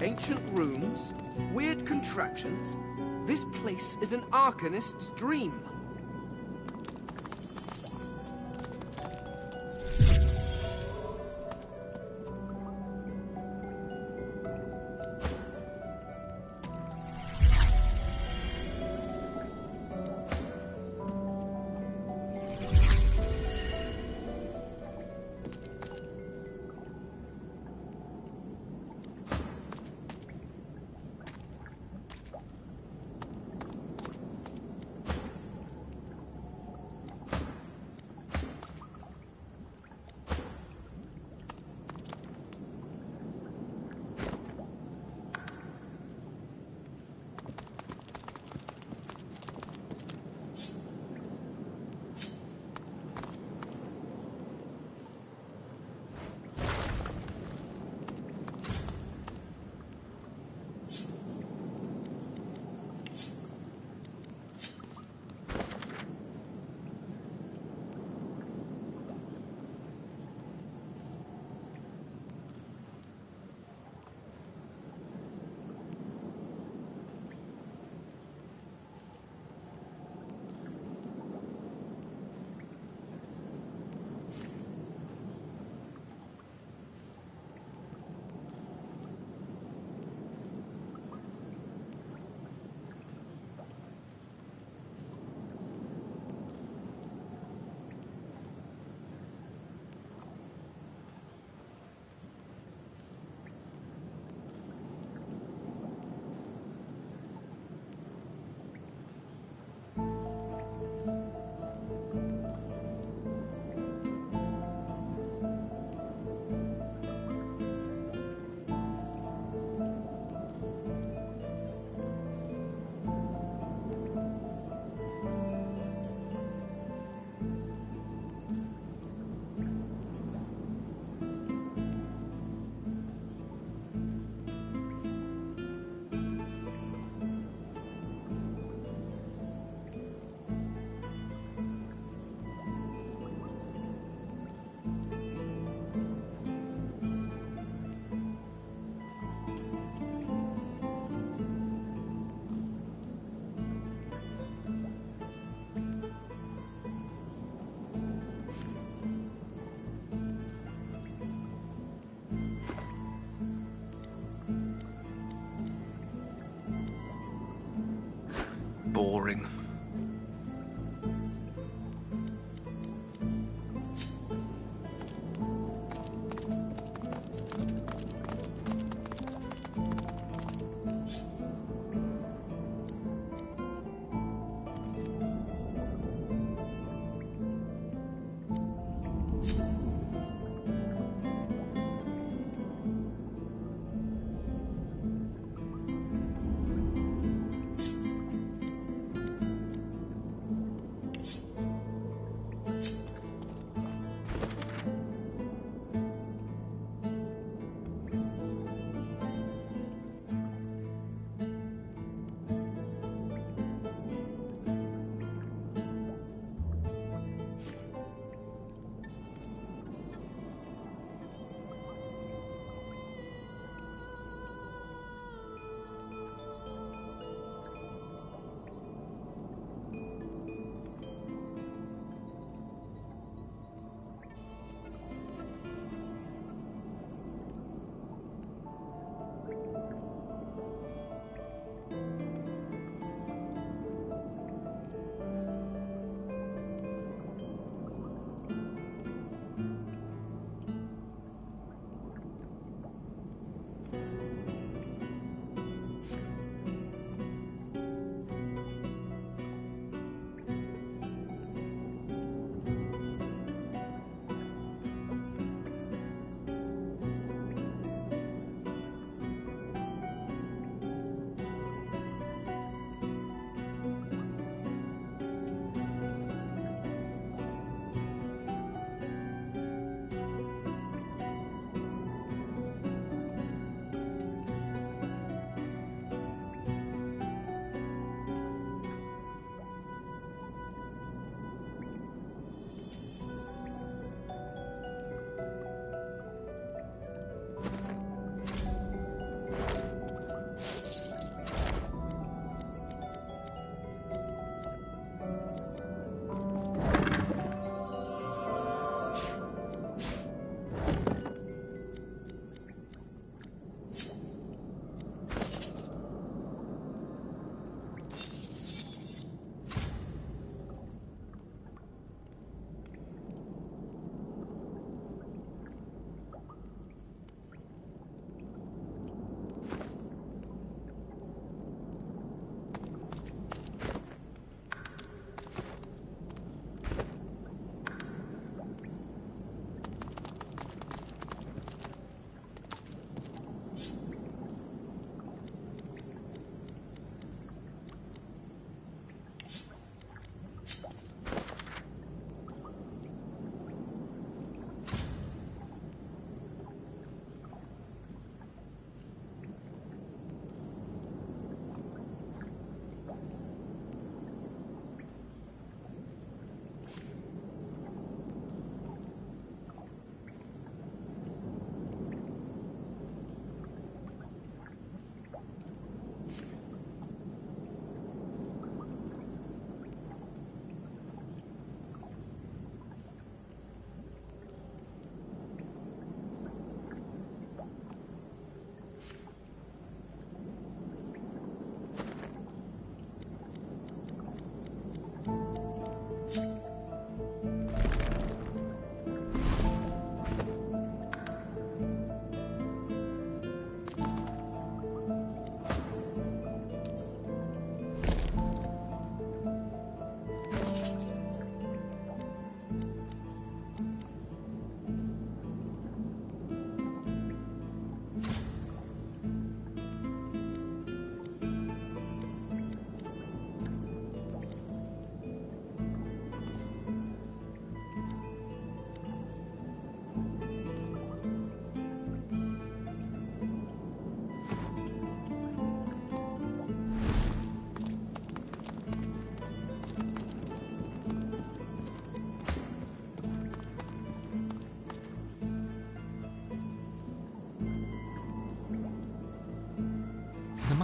Ancient rooms, weird contraptions. This place is an Arcanist's dream. Boring.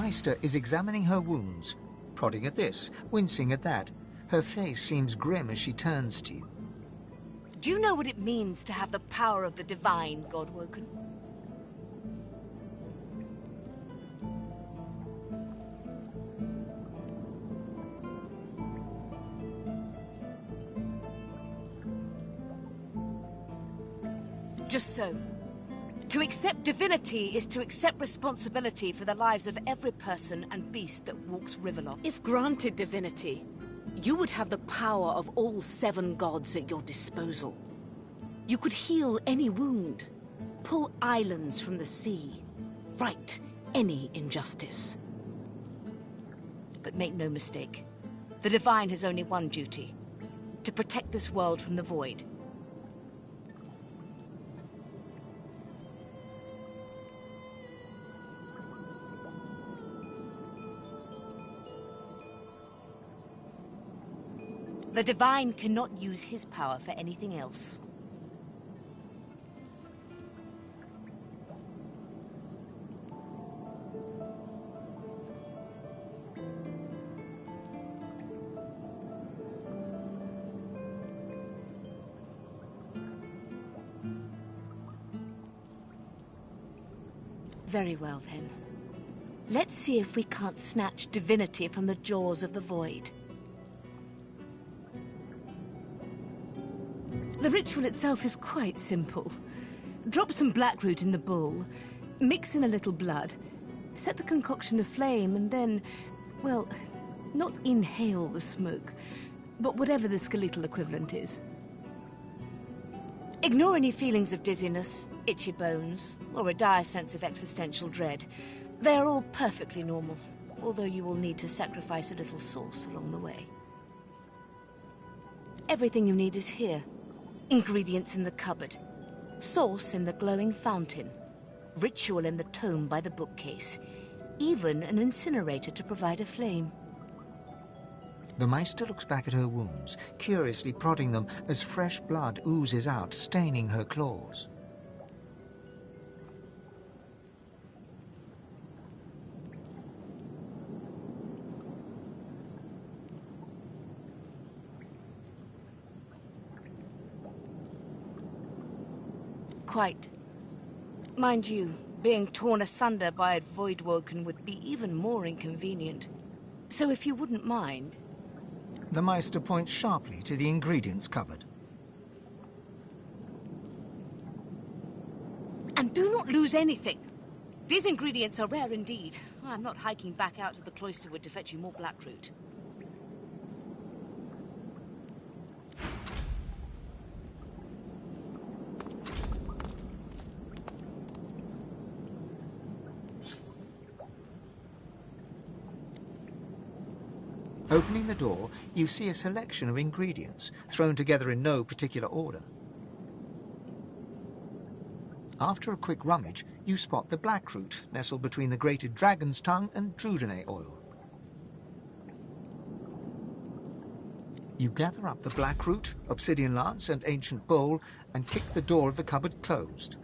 Maester is examining her wounds, prodding at this, wincing at that. Her face seems grim as she turns to you. Do you know what it means to have the power of the divine, Godwoken? Just so. To accept divinity is to accept responsibility for the lives of every person and beast that walks Riverlock. If granted divinity, you would have the power of all 7 gods at your disposal. You could heal any wound, pull islands from the sea, right any injustice. But make no mistake, the divine has only one duty: to protect this world from the void. The divine cannot use his power for anything else. Very well, then. Let's see if we can't snatch divinity from the jaws of the void. The ritual itself is quite simple. Drop some blackroot in the bowl, mix in a little blood, set the concoction aflame, and then, well, not inhale the smoke, but whatever the skeletal equivalent is. Ignore any feelings of dizziness, itchy bones, or a dire sense of existential dread. They are all perfectly normal, although you will need to sacrifice a little sauce along the way. Everything you need is here. Ingredients in the cupboard, sauce in the glowing fountain, ritual in the tome by the bookcase, even an incinerator to provide a flame. The Maester looks back at her wounds, curiously prodding them as fresh blood oozes out, staining her claws. Quite. Mind you, being torn asunder by a Voidwoken would be even more inconvenient. So if you wouldn't mind... The Maester points sharply to the ingredients cupboard. And do not lose anything. These ingredients are rare indeed. I'm not hiking back out to the Cloisterwood to fetch you more blackroot. Opening the door, you see a selection of ingredients, thrown together in no particular order. After a quick rummage, you spot the blackroot nestled between the grated dragon's tongue and Drudenay oil. You gather up the blackroot, obsidian lance, and ancient bowl, and kick the door of the cupboard closed.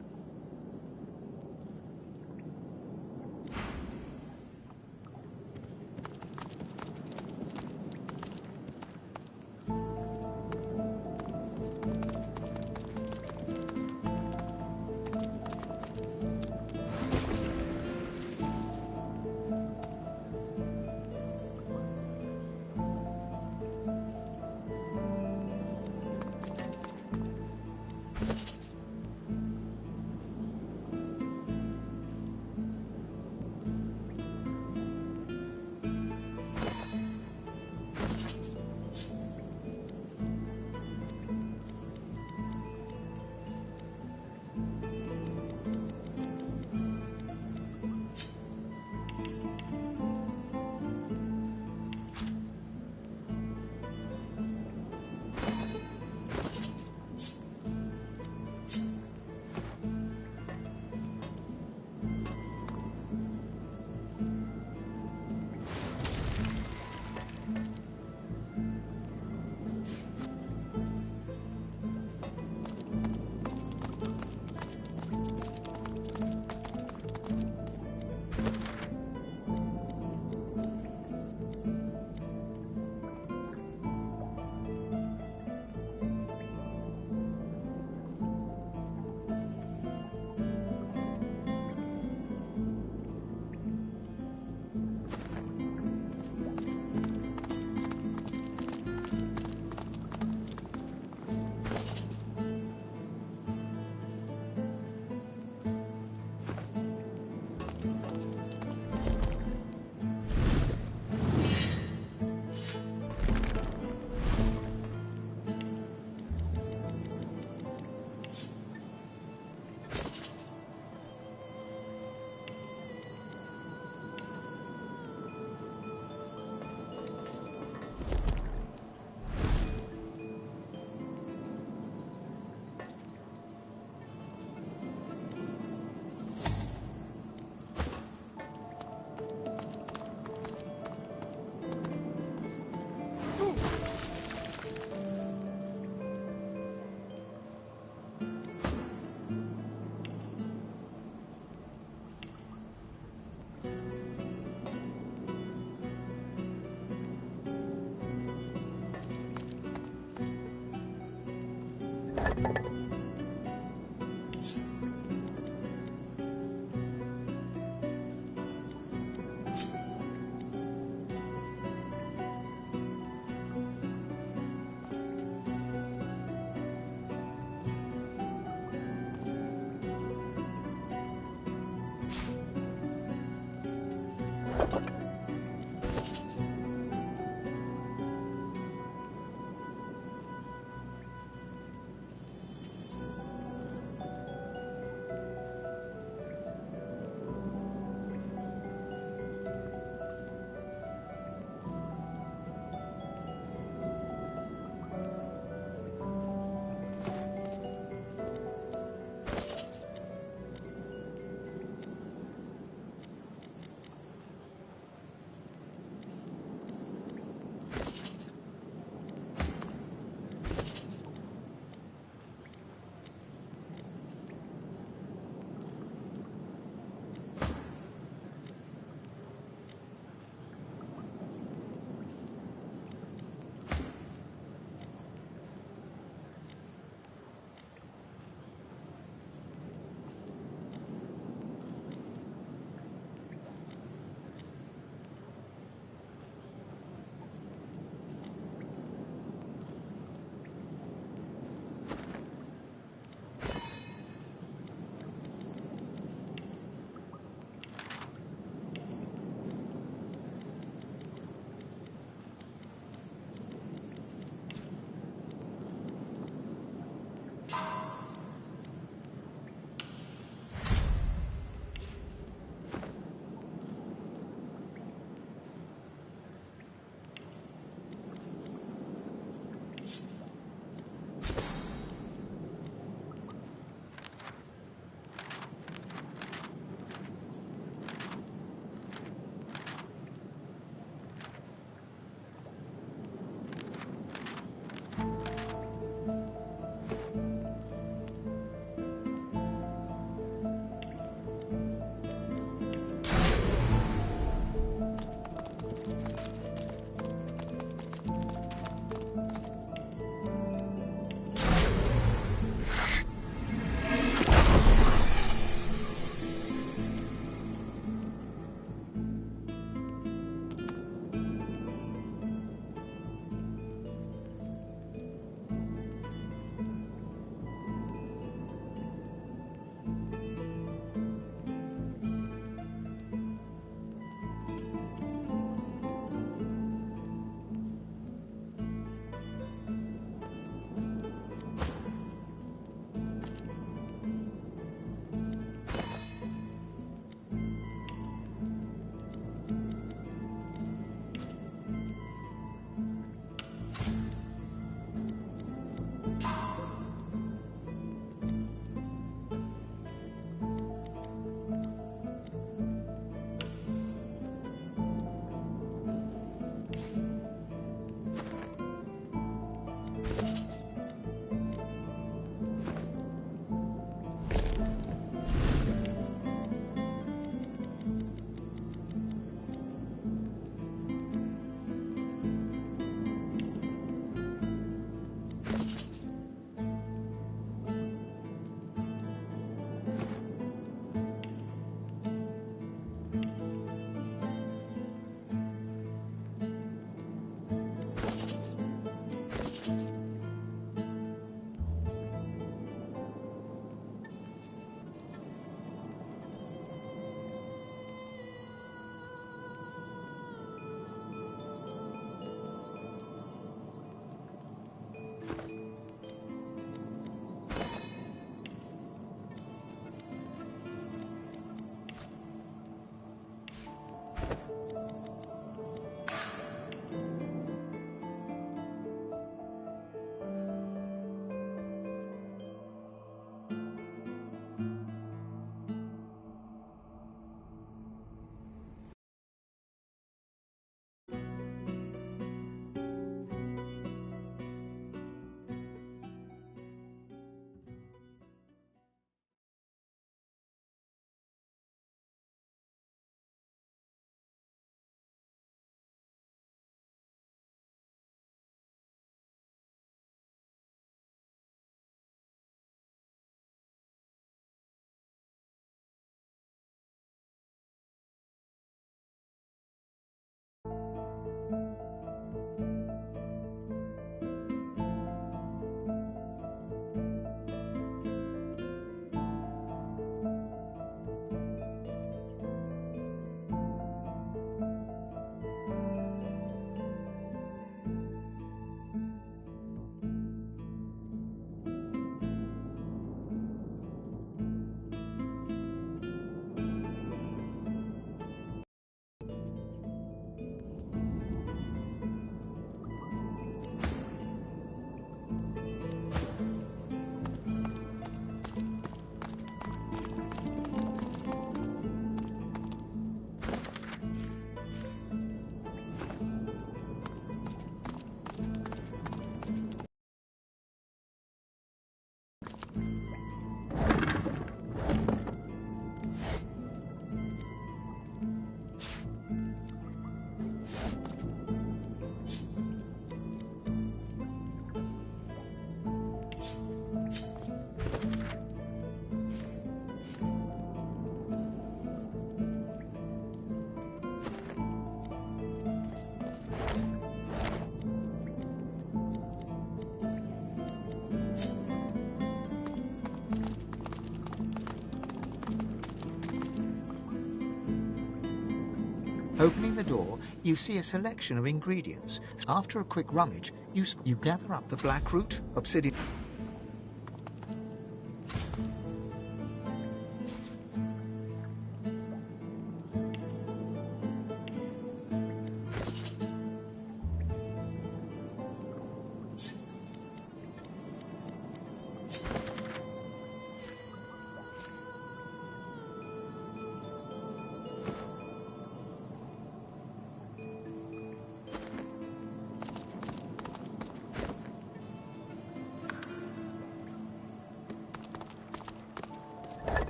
Opening the door, you see a selection of ingredients. After a quick rummage, you gather up the black root, obsidian...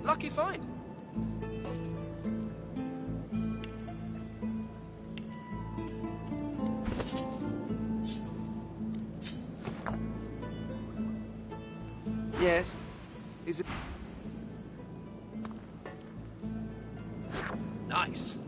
Lucky find. Yes. Is it... Nice.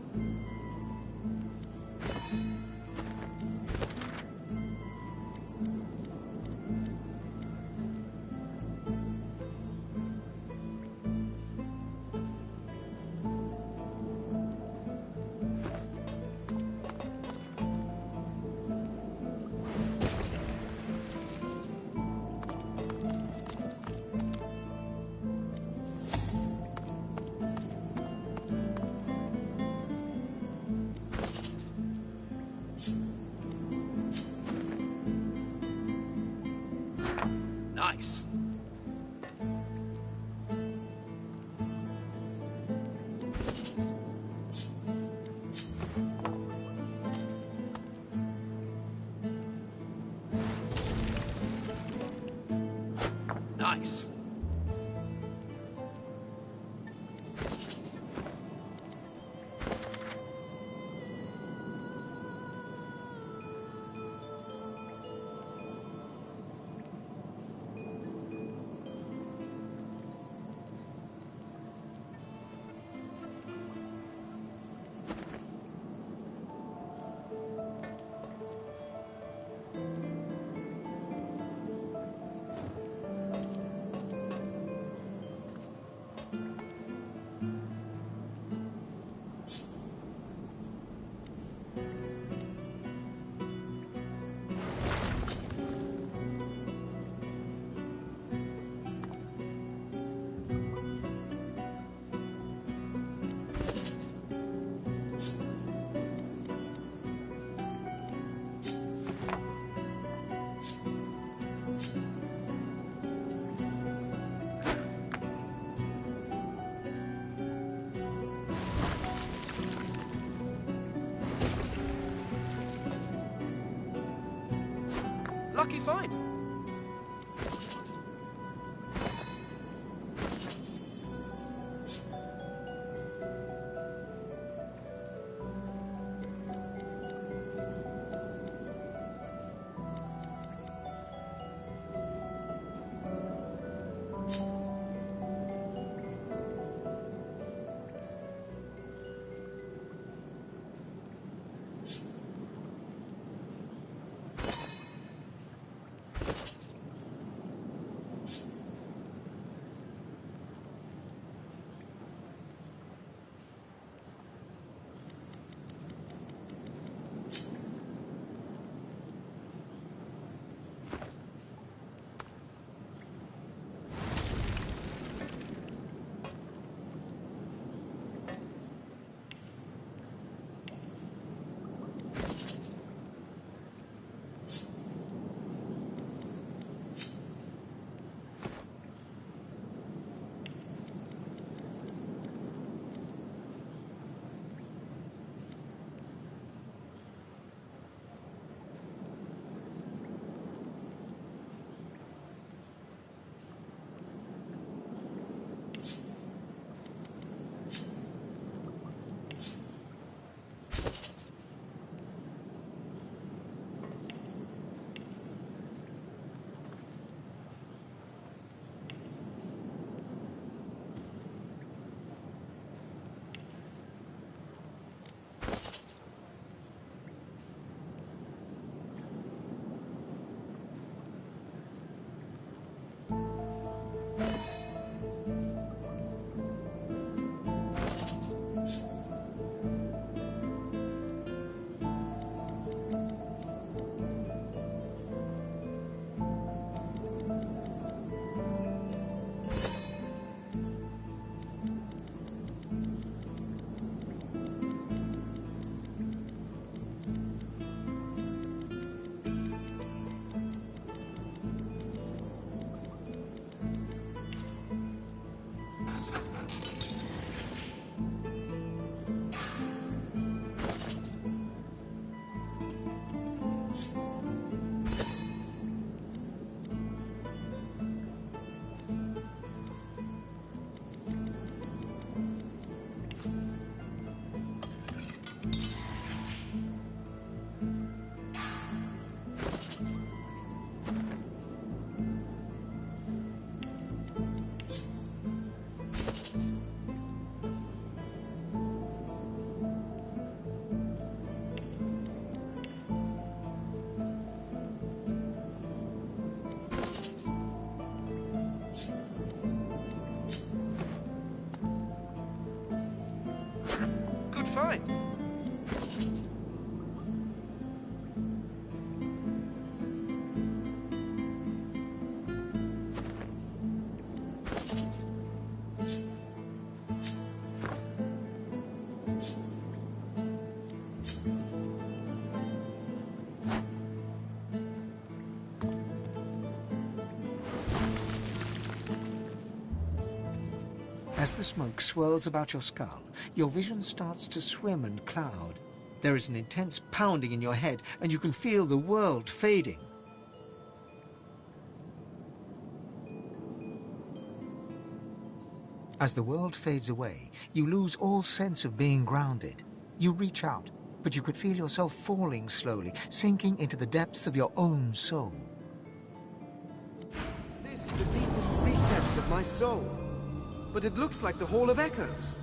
Nice. Lucky find. Fine. As the smoke swirls about your skull, your vision starts to swim and cloud. There is an intense pounding in your head, and you can feel the world fading. As the world fades away, you lose all sense of being grounded. You reach out, but you could feel yourself falling slowly, sinking into the depths of your own soul. This the deepest recess of my soul. But it looks like the Hall of Echoes.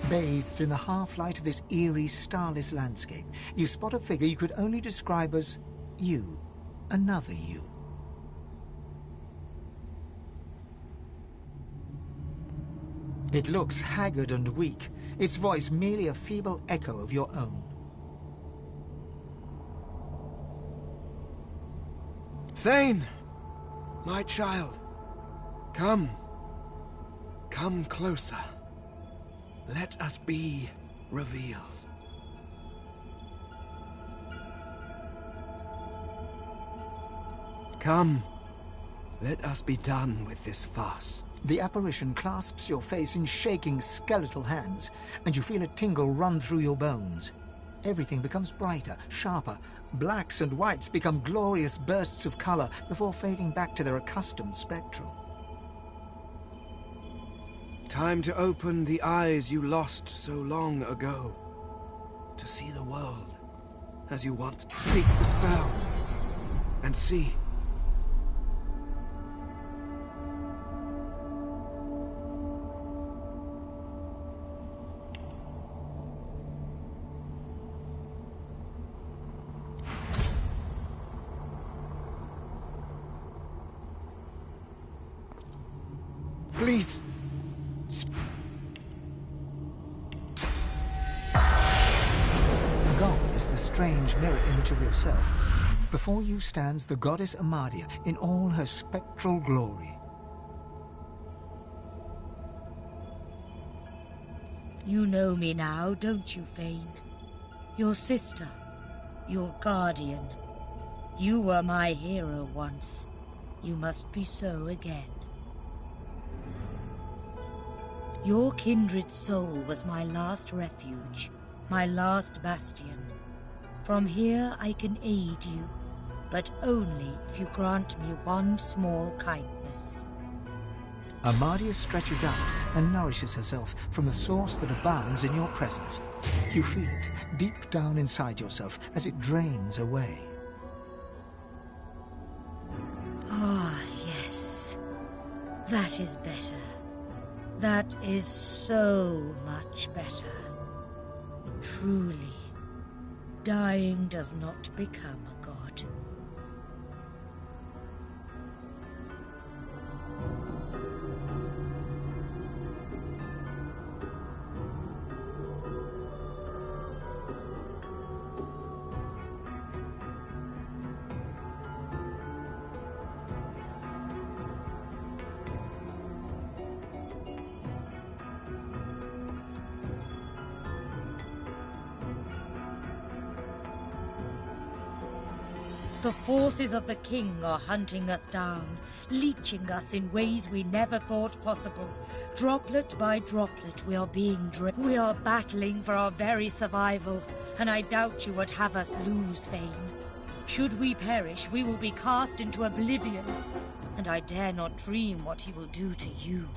Bathed in the half-light of this eerie, starless landscape, you spot a figure you could only describe as you, another you. It looks haggard and weak, its voice merely a feeble echo of your own. Thane! My child. Come. Come closer. Let us be revealed. Come. Let us be done with this farce. The apparition clasps your face in shaking skeletal hands, and you feel a tingle run through your bones. Everything becomes brighter, sharper. Blacks and whites become glorious bursts of color before fading back to their accustomed spectrum. Time to open the eyes you lost so long ago. To see the world as you once. Speak the spell and see. Please. God is the strange mirror image of yourself. Before you stands the goddess Amadia in all her spectral glory. You know me now, don't you, Fane? Your sister, your guardian. You were my hero once. You must be so again. Your kindred soul was my last refuge, my last bastion. From here I can aid you, but only if you grant me one small kindness. Amadia stretches out and nourishes herself from the source that abounds in your presence. You feel it deep down inside yourself as it drains away. Ah, yes. That is better. That is so much better. Truly, dying does not become a god. The forces of the king are hunting us down, leeching us in ways we never thought possible. Droplet by droplet, we are being driven. We are battling for our very survival, and I doubt you would have us lose, Fane. Should we perish, we will be cast into oblivion, and I dare not dream what he will do to you.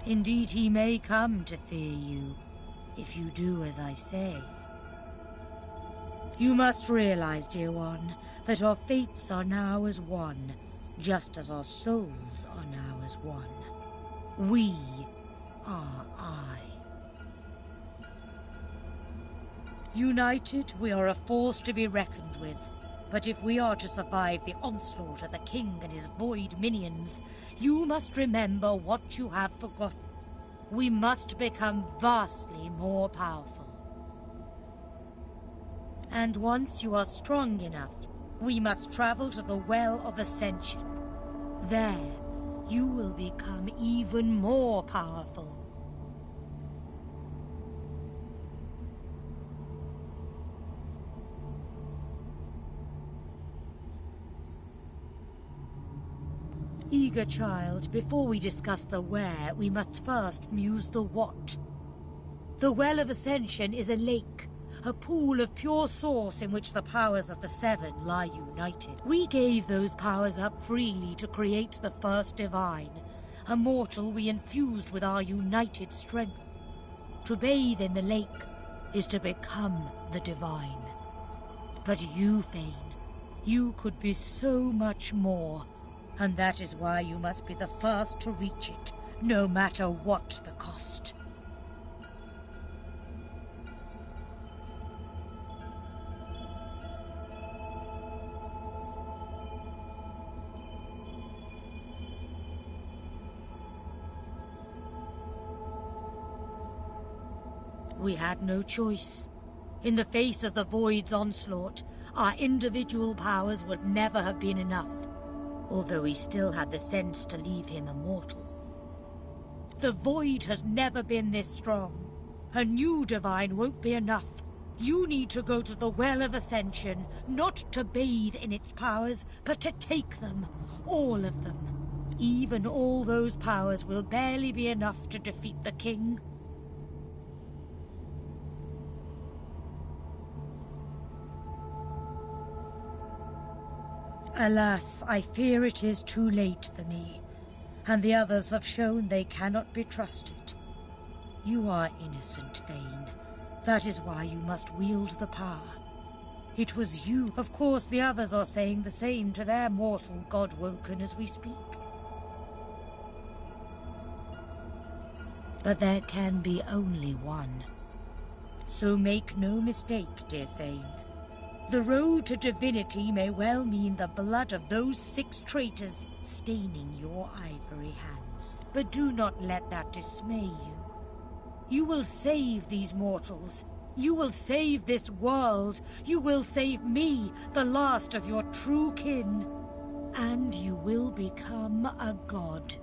Indeed, he may come to fear you, if you do as I say. You must realize, dear one, that our fates are now as one, just as our souls are now as one. We are I. United, we are a force to be reckoned with. But if we are to survive the onslaught of the king and his void minions, you must remember what you have forgotten. We must become vastly more powerful. And once you are strong enough, we must travel to the Well of Ascension. There, you will become even more powerful. Eager child, before we discuss the where, we must first muse the what. The Well of Ascension is a lake, a pool of pure source in which the powers of the Seven lie united. We gave those powers up freely to create the first divine, a mortal we infused with our united strength. To bathe in the lake is to become the divine. But you, Thane, you could be so much more. And that is why you must be the first to reach it, no matter what the cost. We had no choice. In the face of the Void's onslaught, our individual powers would never have been enough. Although he still had the sense to leave him immortal. The Void has never been this strong. A new divine won't be enough. You need to go to the Well of Ascension, not to bathe in its powers, but to take them. All of them. Even all those powers will barely be enough to defeat the king. Alas, I fear it is too late for me, and the others have shown they cannot be trusted. You are innocent, Thane. That is why you must wield the power. It was you. Of course, the others are saying the same to their mortal God-woken as we speak. But there can be only one. So make no mistake, dear Thane. The road to divinity may well mean the blood of those 6 traitors staining your ivory hands. But do not let that dismay you. You will save these mortals. You will save this world. You will save me, the last of your true kin. And you will become a god.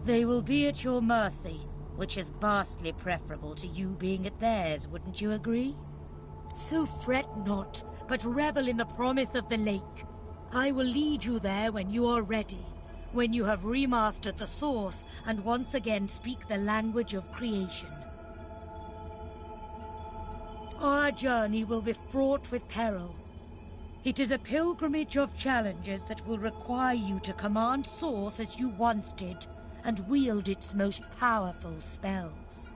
They will be at your mercy, which is vastly preferable to you being at theirs, wouldn't you agree? So fret not, but revel in the promise of the lake. I will lead you there when you are ready, when you have remastered the source and once again speak the language of creation. Our journey will be fraught with peril. It is a pilgrimage of challenges that will require you to command Source as you once did, and wield its most powerful spells.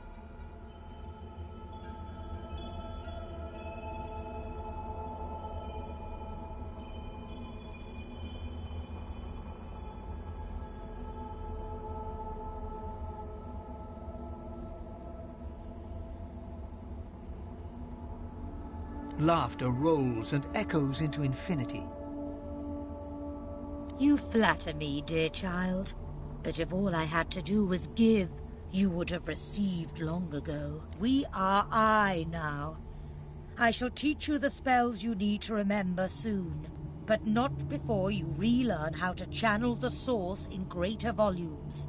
Laughter rolls and echoes into infinity. You flatter me, dear child. But if all I had to do was give, you would have received long ago. We are I now. I shall teach you the spells you need to remember soon, but not before you relearn how to channel the source in greater volumes.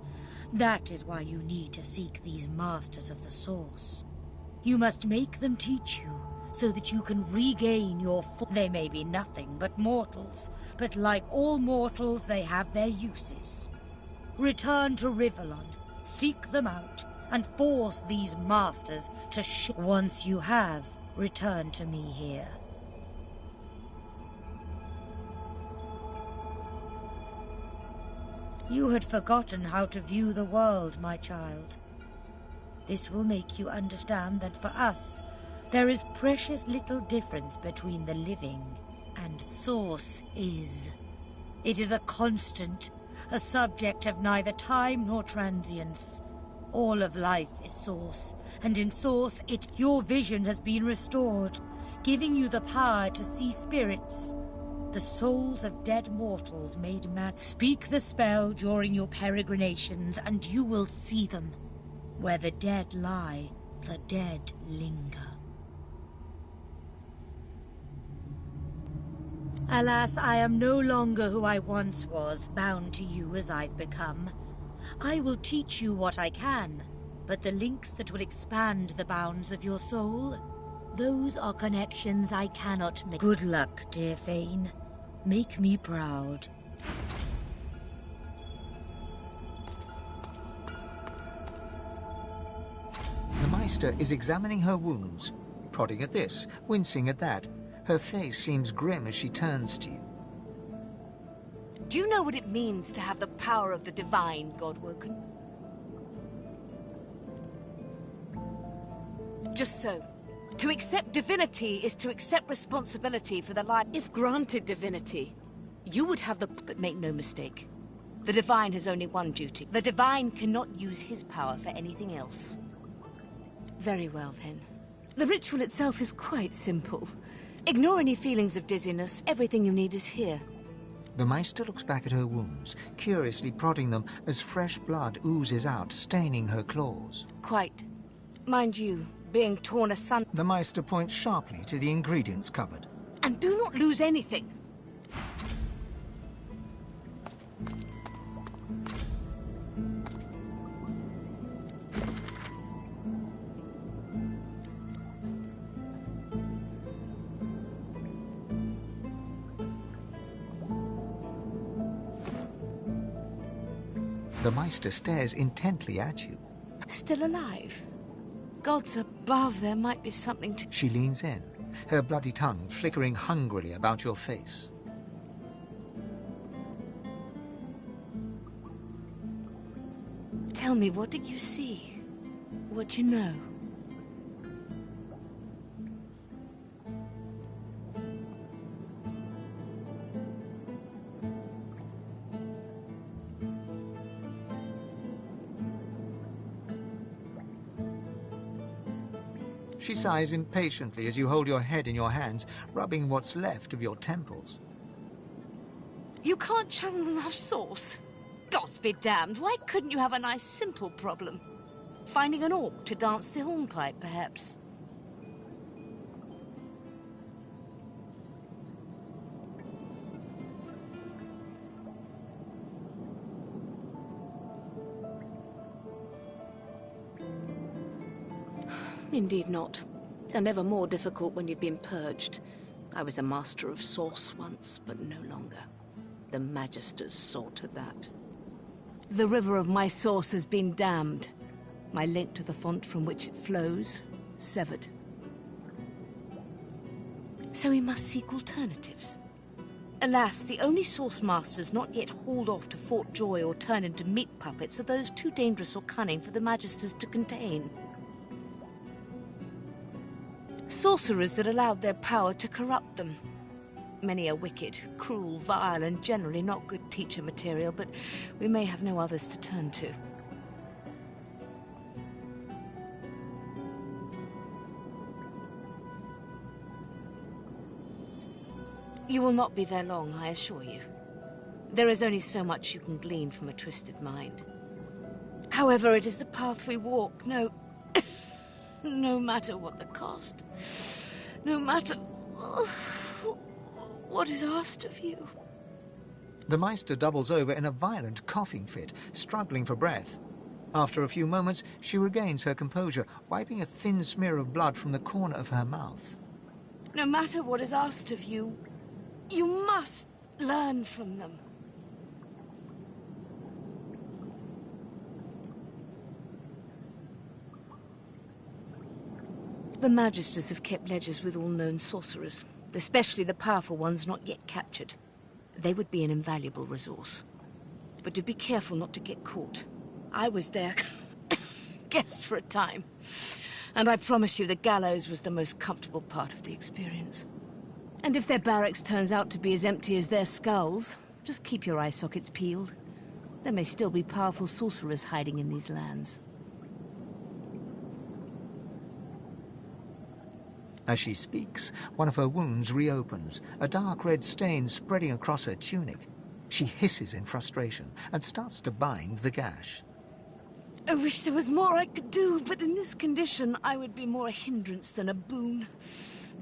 That is why you need to seek these masters of the source. You must make them teach you, so that you can regain your They may be nothing but mortals, but like all mortals, they have their uses. Return to Rivellon, Seek them out and force these masters to once you have, return to me here. You had forgotten how to view the world, my child. This will make you understand that for us, there is precious little difference between the living and Source is. It is a constant, a subject of neither time nor transience. All of life is Source, and in Source your vision has been restored, giving you the power to see spirits, the souls of dead mortals made mad. Speak the spell during your peregrinations, and you will see them. Where the dead lie, the dead linger. Alas, I am no longer who I once was, bound to you as I've become. I will teach you what I can, but the links that will expand the bounds of your soul, those are connections I cannot make. Good luck, dear Fane. Make me proud. The Meister is examining her wounds, prodding at this, wincing at that. Her face seems grim as she turns to you. Do you know what it means to have the power of the divine, Godwoken? Just so. To accept divinity is to accept responsibility for the life. If granted divinity, you would have the... But make no mistake. The divine has only one duty. The divine cannot use his power for anything else. Very well, then. The ritual itself is quite simple. Ignore any feelings of dizziness. Everything you need is here. The Meister looks back at her wounds, curiously prodding them as fresh blood oozes out, staining her claws. Quite. Mind you, being torn asunder... The Meister points sharply to the ingredients cupboard. And do not lose anything. The Meister stares intently at you. Still alive? Gods above, there might be something to... She leans in, her bloody tongue flickering hungrily about your face. Tell me, what did you see? What you know? She sighs impatiently as you hold your head in your hands, rubbing what's left of your temples. You can't channel enough Source? Gods be damned, why couldn't you have a nice simple problem? Finding an orc to dance the hornpipe, perhaps? Indeed not. They're never more difficult when you've been purged. I was a master of Source once, but no longer. The Magisters saw to that. The river of my Source has been damned. My link to the font from which it flows, severed. So we must seek alternatives. Alas, the only Source Masters not yet hauled off to Fort Joy or turned into meat puppets are those too dangerous or cunning for the Magisters to contain. Sorcerers that allowed their power to corrupt them. Many are wicked, cruel, vile, and generally not good teacher material, but we may have no others to turn to. You will not be there long, I assure you. There is only so much you can glean from a twisted mind. However, it is the path we walk, no matter what the cost. No matter what is asked of you. The Meister doubles over in a violent coughing fit, struggling for breath. After a few moments, she regains her composure, wiping a thin smear of blood from the corner of her mouth. No matter what is asked of you, you must learn from them. The Magisters have kept ledgers with all known sorcerers, especially the powerful ones not yet captured. They would be an invaluable resource. But do be careful not to get caught. I was their guest for a time, and I promise you the gallows was the most comfortable part of the experience. And if their barracks turns out to be as empty as their skulls, just keep your eye sockets peeled. There may still be powerful sorcerers hiding in these lands. As she speaks, one of her wounds reopens, a dark red stain spreading across her tunic. She hisses in frustration and starts to bind the gash. I wish there was more I could do, but in this condition, I would be more a hindrance than a boon.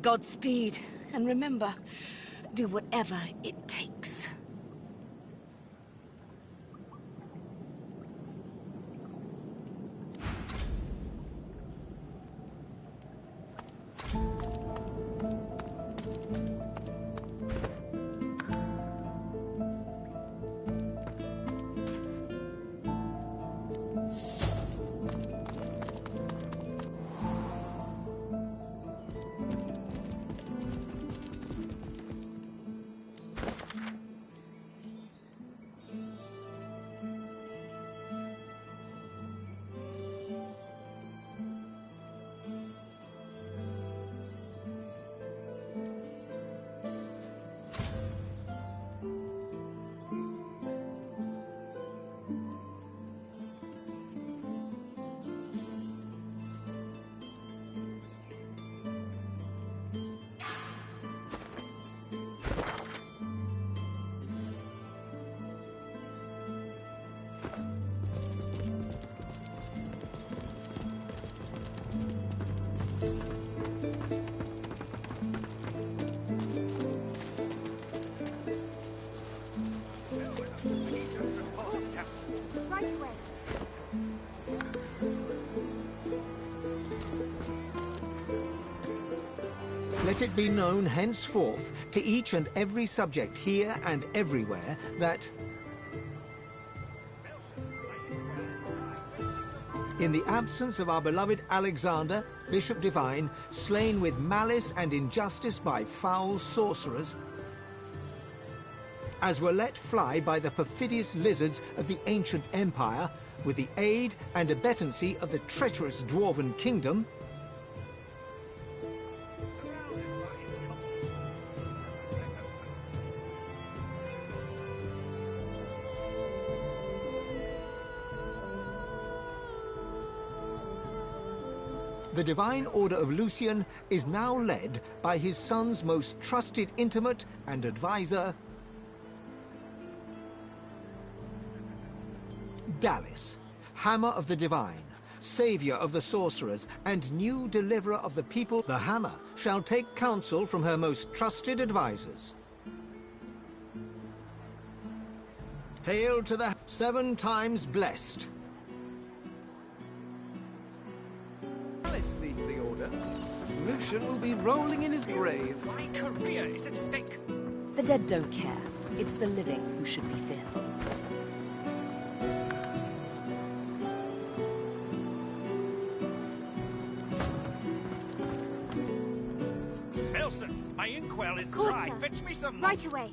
Godspeed, and remember, do whatever it takes. Let it be known henceforth to each and every subject here and everywhere that in the absence of our beloved Alexander, Bishop Divine, slain with malice and injustice by foul sorcerers, as were let fly by the perfidious lizards of the ancient empire, with the aid and abettancy of the treacherous dwarven kingdom, the Divine Order of Lucian is now led by his son's most trusted intimate and advisor, Dallis, Hammer of the Divine, Savior of the Sorcerers, and new Deliverer of the people. The Hammer shall take counsel from her most trusted advisors. Hail to the 7 times blessed. Alice leads the order. Lucian will be rolling in his grave. My career is at stake. The dead don't care. It's the living who should be fearful. Elson, my inkwell is dry. Fetch me some. Right away.